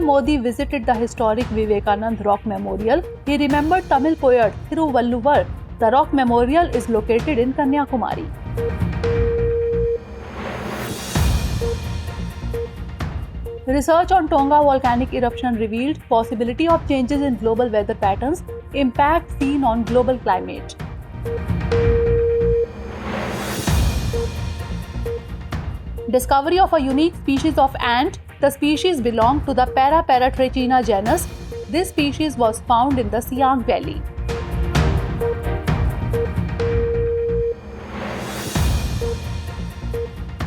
Modi visited the historic Vivekananda Rock Memorial, he remembered Tamil poet Thiruvalluvar. The rock memorial is located in Kanyakumari. Research on Tonga volcanic eruption revealed possibility of changes in global weather patterns, impact seen on global climate. Discovery of a unique species of ant. The species belonged to the Paraparatrechina genus. This species was found in the Siang Valley.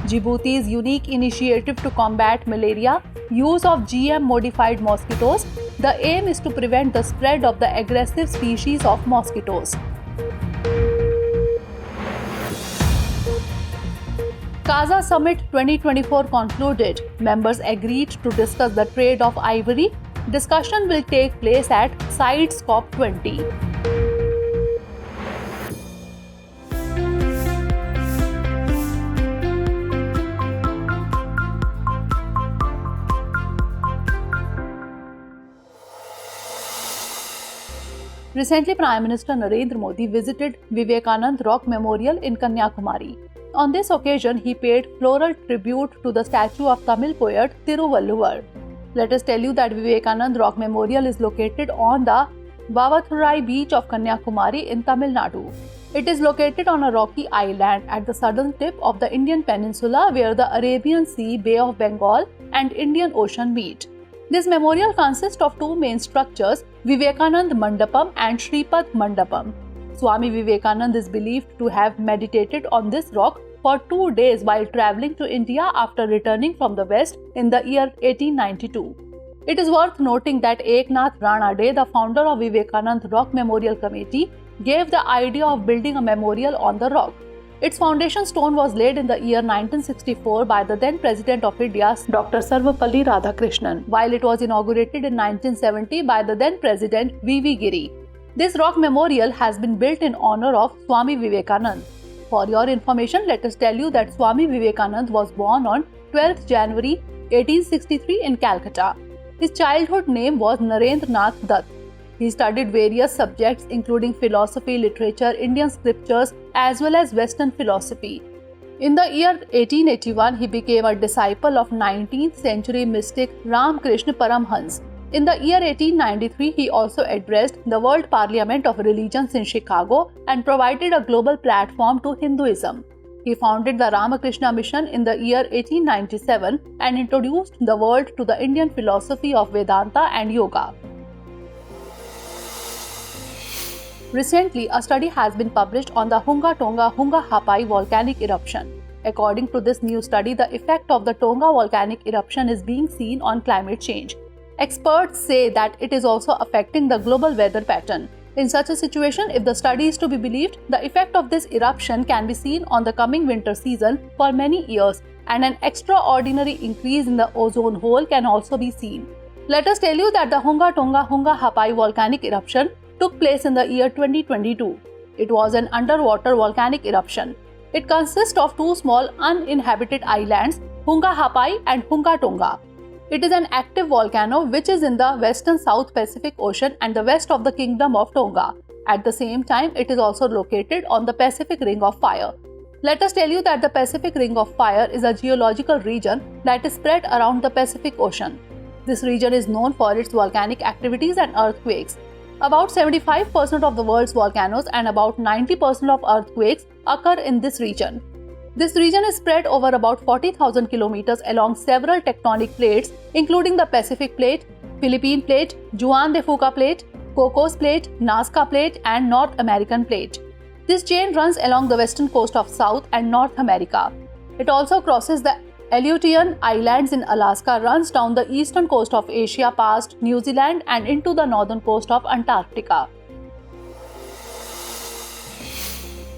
Djibouti's unique initiative to combat malaria, use of GM-modified mosquitoes. The aim is to prevent the spread of the aggressive species of mosquitoes. KAZA Summit 2024 concluded. Members agreed to discuss the trade of ivory. Discussion will take place at CITES COP20. Recently, Prime Minister Narendra Modi visited Vivekananda Rock Memorial in Kanyakumari. On this occasion, he paid floral tribute to the statue of Tamil poet Thiruvalluvar. Let us tell you that Vivekananda Rock Memorial is located on the Vavathurai beach of Kanyakumari in Tamil Nadu. It is located on a rocky island at the southern tip of the Indian peninsula where the Arabian Sea, Bay of Bengal and Indian Ocean meet. This memorial consists of two main structures, Vivekananda Mandapam and Shripad Mandapam. Swami Vivekananda is believed to have meditated on this rock for 2 days while travelling to India after returning from the West in the year 1892. It is worth noting that Eknath Ranade, the founder of Vivekananda Rock Memorial Committee, gave the idea of building a memorial on the rock. Its foundation stone was laid in the year 1964 by the then President of India, Dr. Sarvapalli Radhakrishnan, while it was inaugurated in 1970 by the then President V.V. Giri. This rock memorial has been built in honor of Swami Vivekananda. For your information, let us tell you that Swami Vivekananda was born on 12th January 1863 in Calcutta. His childhood name was Narendranath Dutt. He studied various subjects including philosophy, literature, Indian scriptures as well as Western philosophy. In the year 1881, he became a disciple of 19th century mystic Ramakrishna Paramhans. In the year 1893, he also addressed the World Parliament of Religions in Chicago and provided a global platform to Hinduism. He founded the Ramakrishna Mission in the year 1897 and introduced the world to the Indian philosophy of Vedanta and Yoga. Recently, a study has been published on the Hunga Tonga Hunga Hapai volcanic eruption. According to this new study, the effect of the Tonga volcanic eruption is being seen on climate change. Experts say that it is also affecting the global weather pattern. In such a situation, if the study is to be believed, the effect of this eruption can be seen on the coming winter season for many years, and an extraordinary increase in the ozone hole can also be seen. Let us tell you that the Hunga Tonga Hunga Hapai volcanic eruption took place in the year 2022. It was an underwater volcanic eruption. It consists of two small uninhabited islands, Hunga Hapai and Hunga Tonga. It is an active volcano which is in the western South Pacific Ocean and the west of the Kingdom of Tonga. At the same time, it is also located on the Pacific Ring of Fire. Let us tell you that the Pacific Ring of Fire is a geological region that is spread around the Pacific Ocean. This region is known for its volcanic activities and earthquakes. About 75% of the world's volcanoes and about 90% of earthquakes occur in this region. This region is spread over about 40,000 kilometers along several tectonic plates, including the Pacific Plate, Philippine Plate, Juan de Fuca Plate, Cocos Plate, Nazca Plate, and North American Plate. This chain runs along the western coast of South and North America. It also crosses the Aleutian Islands in Alaska, runs down the eastern coast of Asia past New Zealand and into the northern coast of Antarctica.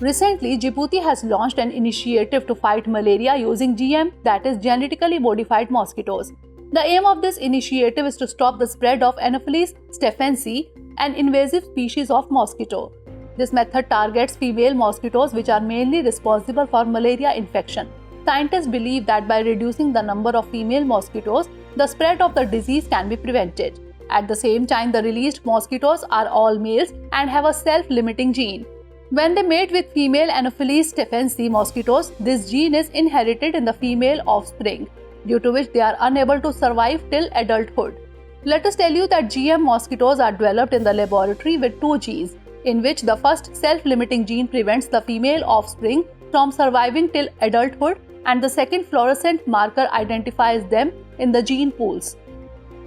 Recently, Djibouti has launched an initiative to fight malaria using GM, that is genetically modified mosquitoes. The aim of this initiative is to stop the spread of Anopheles stephensi, an invasive species of mosquito. This method targets female mosquitoes which are mainly responsible for malaria infection. scientists believe that by reducing the number of female mosquitoes, the spread of the disease can be prevented. At the same time, the released mosquitoes are all males and have a self-limiting gene. When they mate with female Anopheles stephensi mosquitoes, this gene is inherited in the female offspring, due to which they are unable to survive till adulthood. Let us tell you that GM mosquitoes are developed in the laboratory with two genes, in which the first self-limiting gene prevents the female offspring from surviving till adulthood, and the second fluorescent marker identifies them in the gene pools.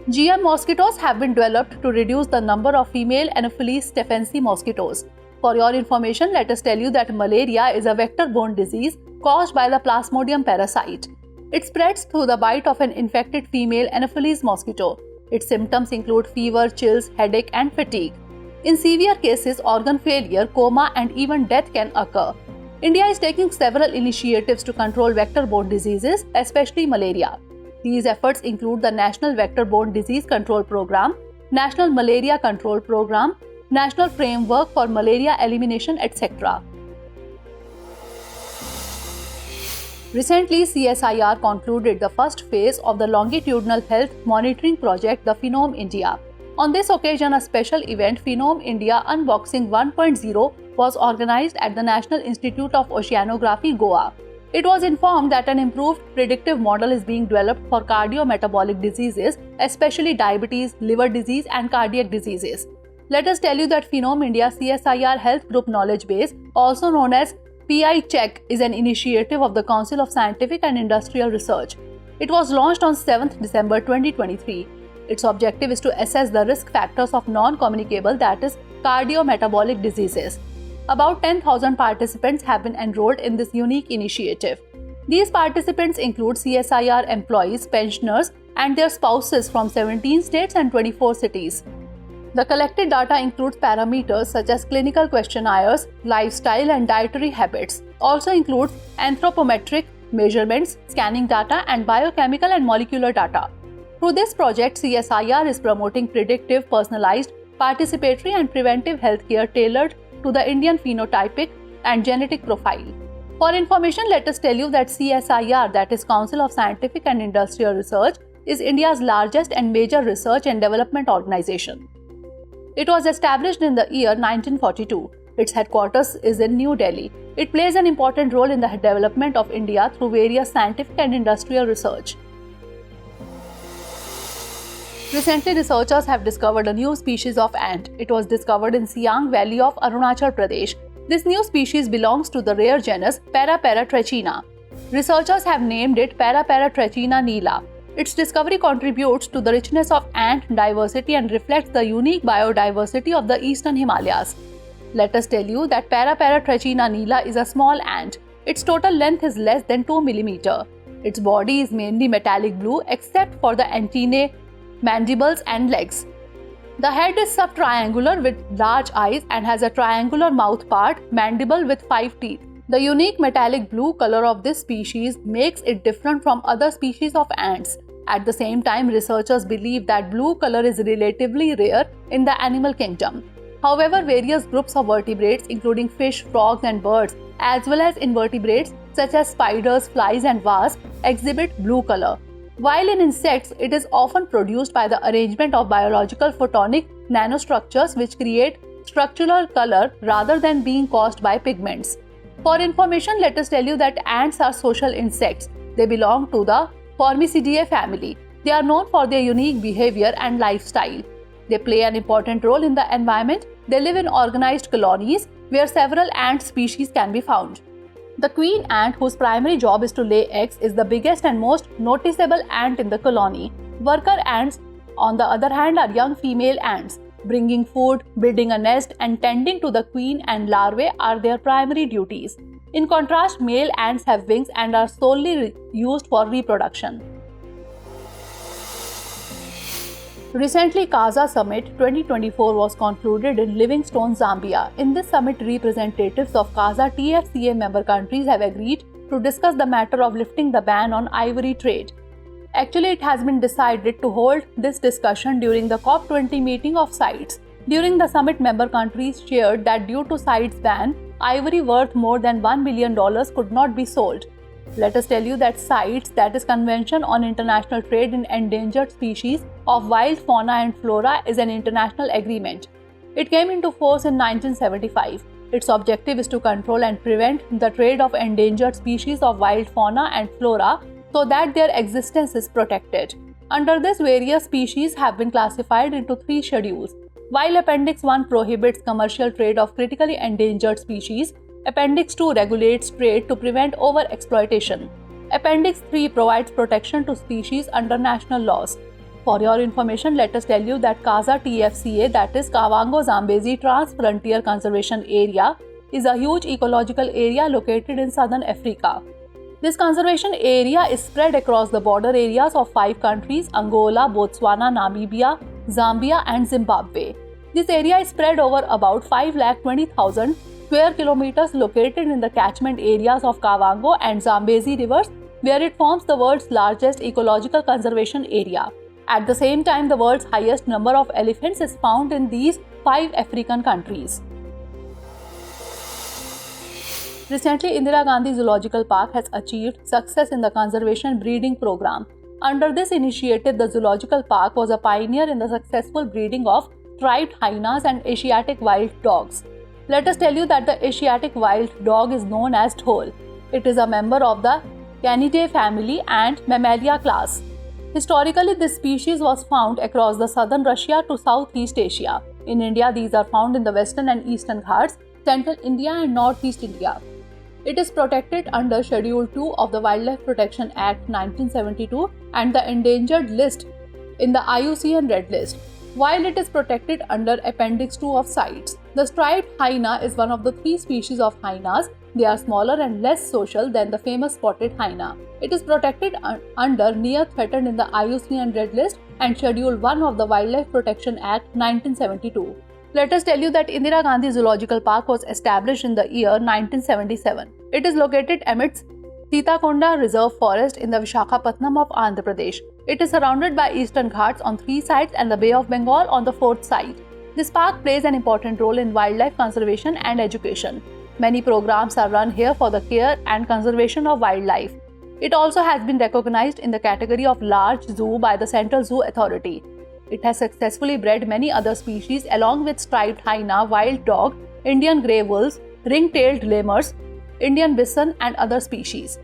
GM mosquitoes have been developed to reduce the number of female Anopheles stephensi mosquitoes. For your information, let us tell you that malaria is a vector-borne disease caused by the Plasmodium parasite. It spreads through the bite of an infected female Anopheles mosquito. Its symptoms include fever, chills, headache, and fatigue. In severe cases, organ failure, coma, and even death can occur. India is taking several initiatives to control vector-borne diseases, especially malaria. These efforts include the National Vector-Borne Disease Control Program, National Malaria Control Program, National Framework for Malaria Elimination, etc. Recently, CSIR concluded the first phase of the longitudinal health monitoring project, the Phenome India. On this occasion, a special event, Phenome India Unboxing 1.0, was organized at the National Institute of Oceanography, Goa. It was informed that an improved predictive model is being developed for cardiometabolic diseases, especially diabetes, liver disease, and cardiac diseases. Let us tell you that Phenome India CSIR Health Group Knowledge Base, also known as PI Check, is an initiative of the Council of Scientific and Industrial Research. It was launched on 7th December 2023. Its objective is to assess the risk factors of non-communicable, that is, cardiometabolic diseases. About 10,000 participants have been enrolled in this unique initiative. These participants include CSIR employees, pensioners, and their spouses from 17 states and 24 cities. The collected data includes parameters such as clinical questionnaires, lifestyle and dietary habits. Also includes anthropometric measurements, scanning data, and biochemical and molecular data. Through this project, CSIR is promoting predictive, personalized, participatory, and preventive healthcare tailored to the Indian phenotypic and genetic profile. For information, let us tell you that CSIR, that is Council of Scientific and Industrial Research, is India's largest and major research and development organization. It was established in the year 1942. Its headquarters is in New Delhi. It plays an important role in the development of India through various scientific and industrial research. Recently, researchers have discovered a new species of ant. It was discovered in Siang Valley of Arunachal Pradesh. This new species belongs to the rare genus Trechina. Researchers have named it Trechina neela. Its discovery contributes to the richness of ant diversity and reflects the unique biodiversity of the eastern Himalayas. Let us tell you that Trechina neela is a small ant. Its total length is less than 2 mm. Its body is mainly metallic blue except for the antennae, mandibles, and legs. The head is subtriangular with large eyes and has a triangular mouth part, mandible with 5 teeth. The unique metallic blue color of this species makes it different from other species of ants. At the same time, researchers believe that blue color is relatively rare in the animal kingdom. However, various groups of vertebrates, including fish, frogs, and birds, as well as invertebrates such as spiders, flies, and wasps, exhibit blue color. While in insects, it is often produced by the arrangement of biological photonic nanostructures which create structural color rather than being caused by pigments. For information, let us tell you that ants are social insects. They belong to the Formicidae family. They are known for their unique behavior and lifestyle. They play an important role in the environment. They live in organized colonies where several ant species can be found. The queen ant, whose primary job is to lay eggs, is the biggest and most noticeable ant in the colony. Worker ants, on the other hand, are young female ants. Bringing food, building a nest, and tending to the queen and larvae are their primary duties. In contrast, male ants have wings and are solely used for reproduction. Recently, KAZA Summit 2024 was concluded in Livingstone, Zambia. In this summit, representatives of KAZA TFCA member countries have agreed to discuss the matter of lifting the ban on ivory trade. Actually, it has been decided to hold this discussion during the COP20 meeting of CITES. During the summit, member countries shared that due to CITES ban, ivory worth more than $1 billion could not be sold. Let us tell you that CITES, that is Convention on International Trade in Endangered Species of Wild Fauna and Flora, is an international agreement. It came into force in 1975. Its objective is to control and prevent the trade of endangered species of wild fauna and flora so that their existence is protected. Under this, various species have been classified into 3 schedules. While Appendix 1 prohibits commercial trade of critically endangered species, Appendix 2 regulates trade to prevent overexploitation. Appendix 3 provides protection to species under national laws. For your information, let us tell you that KAZA TFCA, that is Kavango-Zambezi Trans-Frontier Conservation Area, is a huge ecological area located in southern Africa. This conservation area is spread across the border areas of 5 countries: Angola, Botswana, Namibia, Zambia and Zimbabwe. This area is spread over about 520,000 square kilometers, located in the catchment areas of Kavango and Zambezi rivers, where it forms the world's largest ecological conservation area. At the same time, the world's highest number of elephants is found in these 5 African countries. Recently, Indira Gandhi Zoological Park has achieved success in the conservation breeding program. Under this initiative, the Zoological Park was a pioneer in the successful breeding of striped hyenas and Asiatic wild dogs. Let us tell you that the Asiatic wild dog is known as dhole. It is a member of the Canidae family and Mammalia class. Historically, this species was found across the southern Russia to Southeast Asia. In India, these are found in the western and eastern Ghats, central India and northeast India. It is protected under Schedule 2 of the Wildlife Protection Act 1972 and the endangered list in the IUCN Red List, while it is protected under Appendix 2 of CITES. The striped hyena is one of the 3 species of hyenas. They are smaller and less social than the famous spotted hyena. It is protected under Near Threatened in the IUCN Red List and Schedule 1 of the Wildlife Protection Act 1972. Let us tell you that Indira Gandhi Zoological Park was established in the year 1977. It is located amidst Sitakonda Reserve Forest in the Visakhapatnam of Andhra Pradesh. It is surrounded by Eastern Ghats on 3 sides and the Bay of Bengal on the 4th side. This park plays an important role in wildlife conservation and education. Many programs are run here for the care and conservation of wildlife. It also has been recognized in the category of large zoo by the Central Zoo Authority. It has successfully bred many other species along with striped hyena, wild dog, Indian grey wolves, ring-tailed lemurs, Indian bison and other species.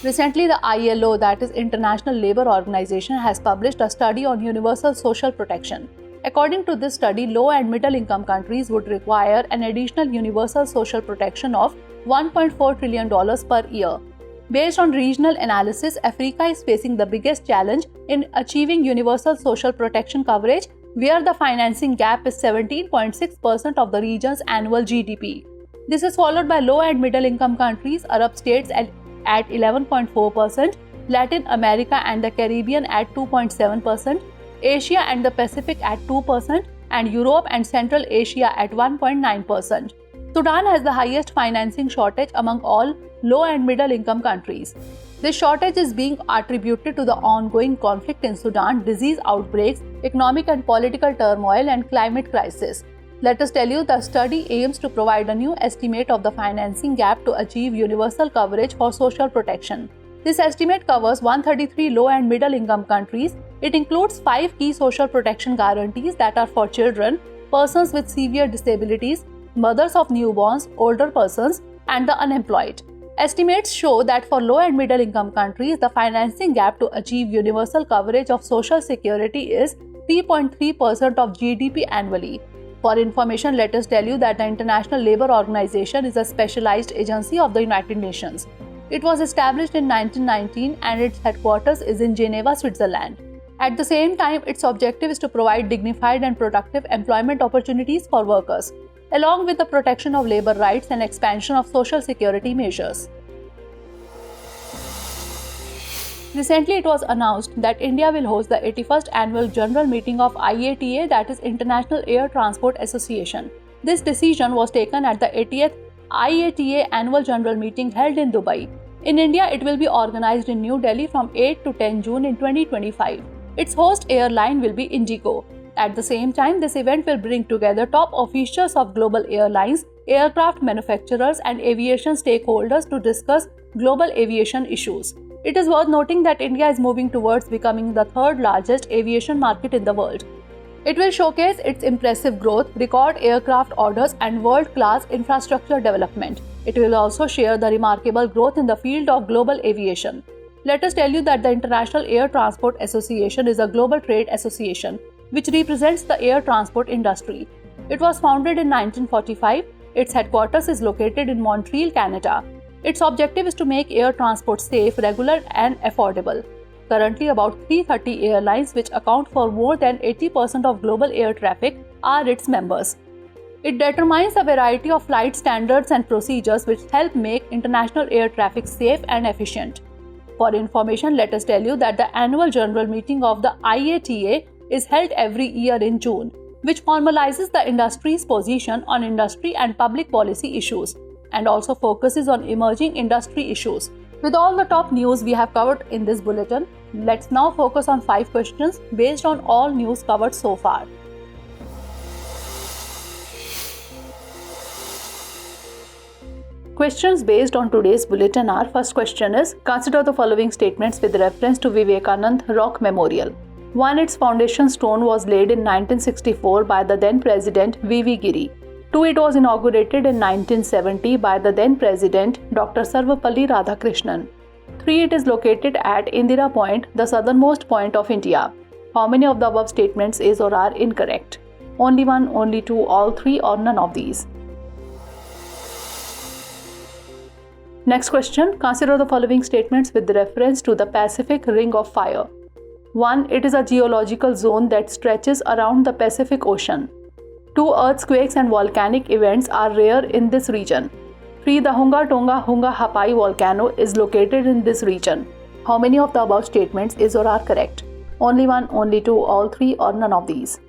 Recently, the ILO, that is International Labour Organization, has published a study on universal social protection. According to this study, low and middle income countries would require an additional universal social protection of $1.4 trillion per year. Based on regional analysis, Africa is facing the biggest challenge in achieving universal social protection coverage, where the financing gap is 17.6% of the region's annual GDP. This is followed by low and middle income countries, Arab states at 11.4%, Latin America and the Caribbean at 2.7%, Asia and the Pacific at 2%, and Europe and Central Asia at 1.9%. Sudan has the highest financing shortage among all low and middle income countries. This shortage is being attributed to the ongoing conflict in Sudan, disease outbreaks, economic and political turmoil, and climate crisis. Let us tell you, the study aims to provide a new estimate of the financing gap to achieve universal coverage for social protection. This estimate covers 133 low and middle income countries. It includes 5 key social protection guarantees that are for children, persons with severe disabilities, mothers of newborns, older persons, and the unemployed. Estimates show that for low and middle income countries, the financing gap to achieve universal coverage of social security is 3.3% of GDP annually. For information, let us tell you that the International Labour Organization is a specialized agency of the United Nations. It was established in 1919 and its headquarters is in Geneva, Switzerland. At the same time, its objective is to provide dignified and productive employment opportunities for workers, along with the protection of labor rights and expansion of social security measures. Recently, it was announced that India will host the 81st annual general meeting of IATA, that is International Air Transport Association. This decision was taken at the 80th IATA annual general meeting held in Dubai. In India, it will be organized in New Delhi from 8 to 10 June in 2025. Its host airline will be Indigo. At the same time, this event will bring together top officials of global airlines, aircraft manufacturers and aviation stakeholders to discuss global aviation issues. It is worth noting that India is moving towards becoming the third largest aviation market in the world. It will showcase its impressive growth, record aircraft orders, and world-class infrastructure development. It will also share the remarkable growth in the field of global aviation. Let us tell you that the International Air Transport Association is a global trade association which represents the air transport industry. It was founded in 1945. Its headquarters is located in Montreal, Canada. Its objective is to make air transport safe, regular, and affordable. Currently, about 330 airlines, which account for more than 80% of global air traffic, are its members. It determines a variety of flight standards and procedures which help make international air traffic safe and efficient. For information, let us tell you that the annual general meeting of the IATA is held every year in June, which formalizes the industry's position on industry and public policy issues, and also focuses on emerging industry issues. With all the top news we have covered in this bulletin, let's now focus on 5 questions based on all news covered so far. Questions based on today's bulletin are: first question is, consider the following statements with reference to Vivekananda Rock Memorial. 1. Its foundation stone was laid in 1964 by the then President V.V. Giri. 2. It was inaugurated in 1970 by the then President Dr. Sarvapalli Radhakrishnan. 3. It is located at Indira Point, the southernmost point of India. How many of the above statements is or are incorrect? Only 1, only 2, all 3, or none of these. Next question, consider the following statements with reference to the Pacific Ring of Fire. 1. It is a geological zone that stretches around the Pacific Ocean. 2. Earthquakes and volcanic events are rare in this region. 3. The Hunga Tonga Hunga Hapai volcano is located in this region. How many of the above statements is or are correct? Only 1, only 2, all 3, or none of these.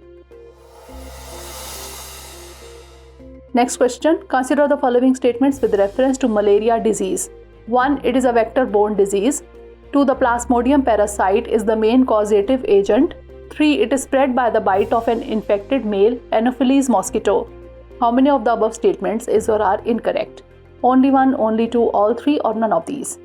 Next question, consider the following statements with reference to malaria disease. 1. It is a vector-borne disease. 2. The Plasmodium parasite is the main causative agent. 3. It is spread by the bite of an infected male Anopheles mosquito. How many of the above statements is or are incorrect? Only 1, only 2, all 3, or none of these.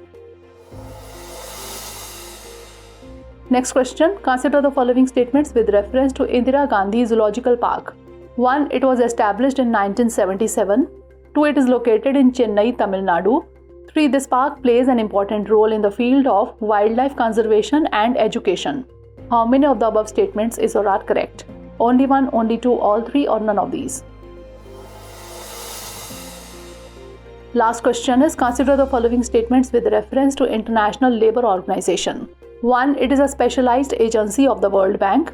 Next question, consider the following statements with reference to Indira Gandhi Zoological Park. 1. It was established in 1977. 2. It is located in Chennai, Tamil Nadu. 3. This park plays an important role in the field of wildlife conservation and education. How many of the above statements is or are correct? Only 1, only 2, all 3, or none of these. Last question is, consider the following statements with reference to International Labour Organization. 1. It is a specialized agency of the World Bank.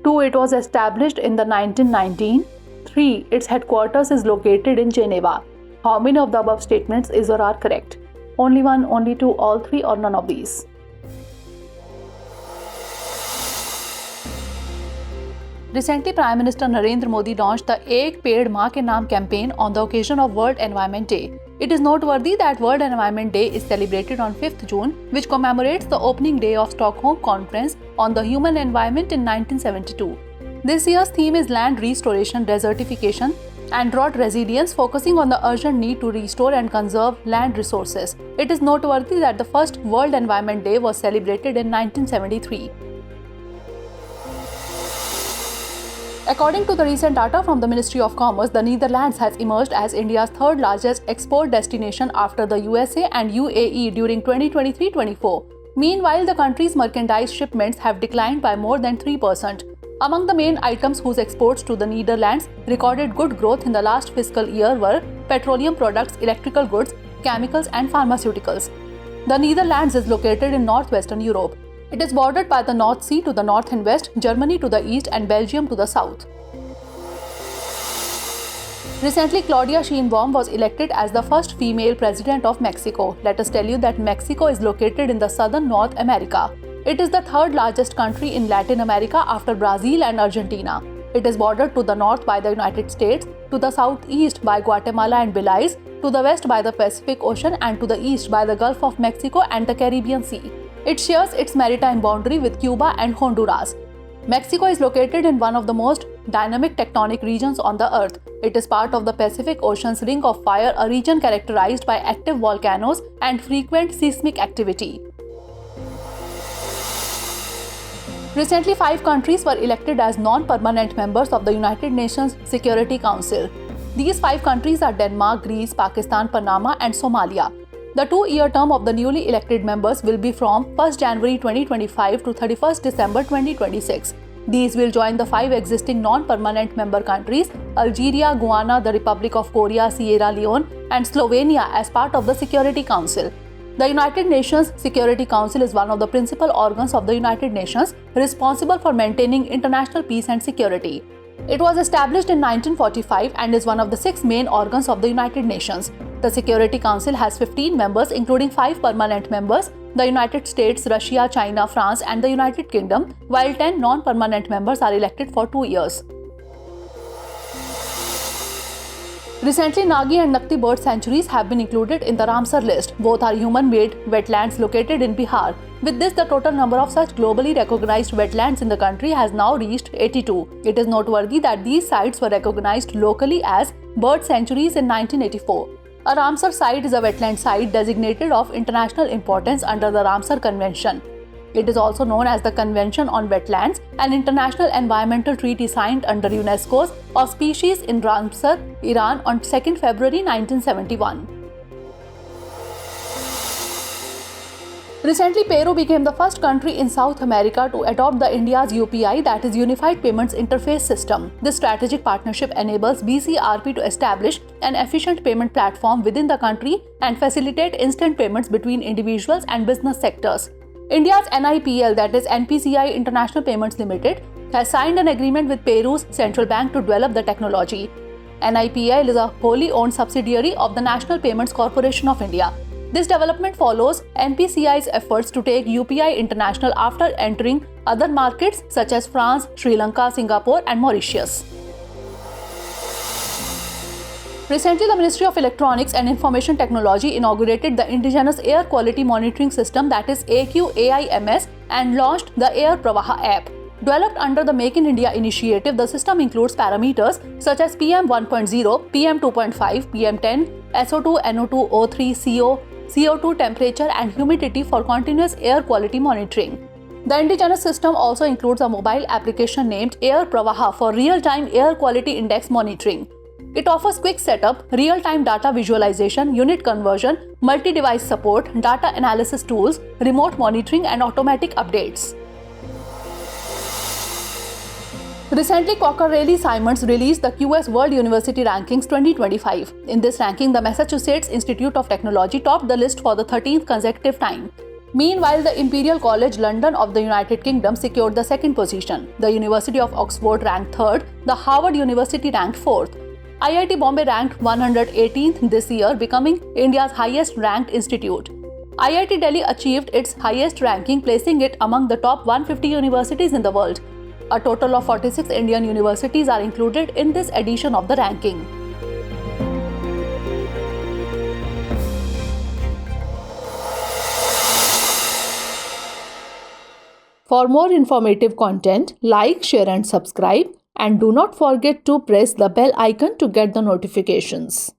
2. It was established in the 1919. 3. Its headquarters is located in Geneva. How many of the above statements is or are correct? Only 1, only 2, all 3, or none of these. Recently, Prime Minister Narendra Modi launched the Ek Ped Maa Ke Naam campaign on the occasion of World Environment Day. It is noteworthy that World Environment Day is celebrated on 5th June, which commemorates the opening day of Stockholm Conference on the Human Environment in 1972. This year's theme is Land Restoration, Desertification, and Drought Resilience, focusing on the urgent need to restore and conserve land resources. It is noteworthy that the first World Environment Day was celebrated in 1973. According to the recent data from the Ministry of Commerce, the Netherlands has emerged as India's third largest export destination after the USA and UAE during 2023-24. Meanwhile, the country's merchandise shipments have declined by more than 3%. Among the main items whose exports to the Netherlands recorded good growth in the last fiscal year were petroleum products, electrical goods, chemicals, and pharmaceuticals. The Netherlands is located in northwestern Europe. It is bordered by the North Sea to the north and west, Germany to the east, and Belgium to the south. Recently, Claudia Sheinbaum was elected as the first female president of Mexico. Let us tell you that Mexico is located in the southern North America. It is the third largest country in Latin America after Brazil and Argentina. It is bordered to the north by the United States, to the southeast by Guatemala and Belize, to the west by the Pacific Ocean, and to the east by the Gulf of Mexico and the Caribbean Sea. It shares its maritime boundary with Cuba and Honduras. Mexico is located in one of the most dynamic tectonic regions on the earth. It is part of the Pacific Ocean's Ring of Fire, a region characterized by active volcanoes and frequent seismic activity. Recently, 5 countries were elected as non-permanent members of the United Nations Security Council. These 5 countries are Denmark, Greece, Pakistan, Panama, and Somalia. The 2-year term of the newly elected members will be from 1st January 2025 to 31st December 2026. These will join the 5 existing non-permanent member countries, Algeria, Guyana, the Republic of Korea, Sierra Leone, and Slovenia as part of the Security Council. The United Nations Security Council is one of the principal organs of the United Nations, responsible for maintaining international peace and security. It was established in 1945 and is one of the 6 main organs of the United Nations. The Security Council has 15 members, including 5 permanent members, the United States, Russia, China, France, and the United Kingdom, while 10 non-permanent members are elected for 2 years. Recently, Nagi and Nakti bird sanctuaries have been included in the Ramsar list. Both are human-made wetlands located in Bihar. With this, the total number of such globally recognized wetlands in the country has now reached 82. It is noteworthy that these sites were recognized locally as bird sanctuaries in 1984. A Ramsar site is a wetland site designated of international importance under the Ramsar Convention. It is also known as the Convention on Wetlands, an international environmental treaty signed under UNESCO's of Species in Ramsar, Iran on 2 February 1971. Recently, Peru became the first country in South America to adopt the India's UPI, that is Unified Payments Interface System. This strategic partnership enables BCRP to establish an efficient payment platform within the country and facilitate instant payments between individuals and business sectors. India's NIPL, that is NPCI International Payments Limited, has signed an agreement with Peru's central bank to develop the technology. NIPL is a wholly owned subsidiary of the National Payments Corporation of India. This development follows NPCI's efforts to take UPI international after entering other markets such as France, Sri Lanka, Singapore, and Mauritius. Recently, the Ministry of Electronics and Information Technology inaugurated the Indigenous Air Quality Monitoring System, that is AQAIMS, and launched the Air Pravah app. Developed under the Make in India initiative, the system includes parameters such as PM 1.0, PM 2.5, PM 10, SO2, NO2, O3, CO, CO2 temperature and humidity for continuous air quality monitoring. The indigenous system also includes a mobile application named Air Pravah for real-time air quality index monitoring. It offers quick setup, real-time data visualization, unit conversion, multi-device support, data analysis tools, remote monitoring, and automatic updates. Recently, Cocker-Raleigh-Simons released the QS World University Rankings 2025. In this ranking, the Massachusetts Institute of Technology topped the list for the 13th consecutive time. Meanwhile, the Imperial College London of the United Kingdom secured the 2nd position. The University of Oxford ranked 3rd, the Harvard University ranked 4th. IIT Bombay ranked 118th this year, becoming India's highest ranked institute. IIT Delhi achieved its highest ranking, placing it among the top 150 universities in the world. A total of 46 Indian universities are included in this edition of the ranking. For more informative content, like, share and subscribe, and do not forget to press the bell icon to get the notifications.